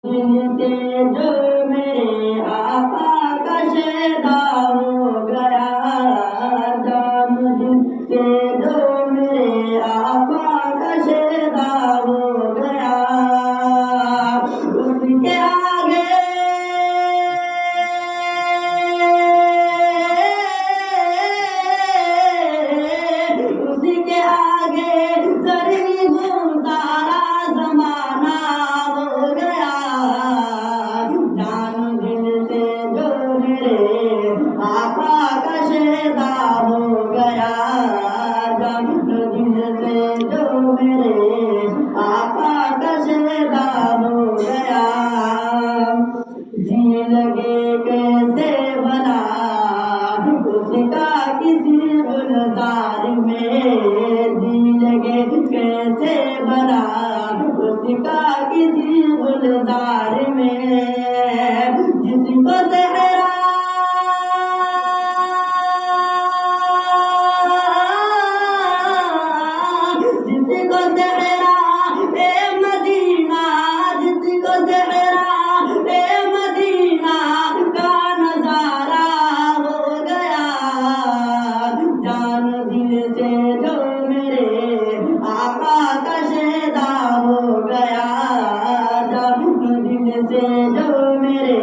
دل سے جو میرے آقا کا شیدا ہو گیا، جان دل سے جو میرے آقا کا شیدا ہو گیا، اس کے آگے سارا زمانہ ہو گیا، جان دل سے جو میرے آقا کا شیدا ہو گیا، جان دل سے جو میرے آقا کا شیدا ہو گیا، جی لگے کیسے بنا اس کا کسی گلزار میں، جی لگے کیسے بنا اس کا کسی گلزار میں، جس کو صحرا اے مدینہ، جس کو صحرا اے مدینہ کا نظارہ ہو گیا، جان دل سے جو میرے آقا کا شیدا ہو گیا، جان دل سے جو میرے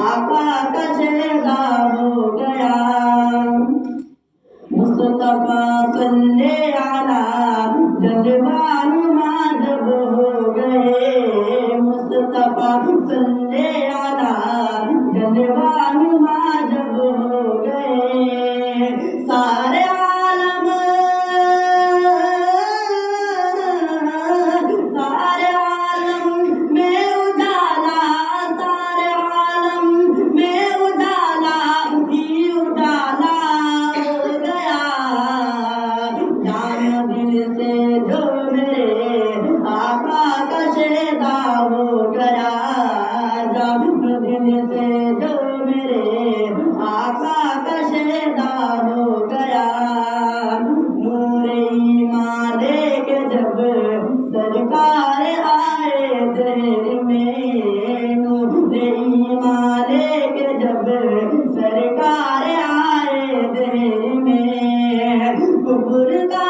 آقا کا شیدا ہو گیا، مصطفیٰ صلی علی جلوہ جب ہو گئے، مصطفیٰ صلی علی جلوہ جب ہو گئے، سارے عالم میں اجالا، سارے عالم میں اجالا ہی اجالا ہو گیا، جان دل سے جو میرے آقا کا شیدا ہو گیا، جان دل سے جو میرے آقا کا شیدا ہو گیا، نور ایمان لے کے جب سرکار آئے دہر میں، نور ایمان لے کے جب سرکار آئے دہر میں، کفر کا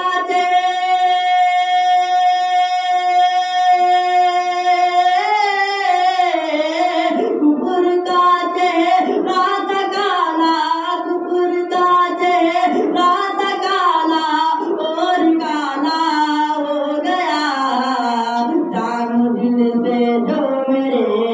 دل سے جو میرے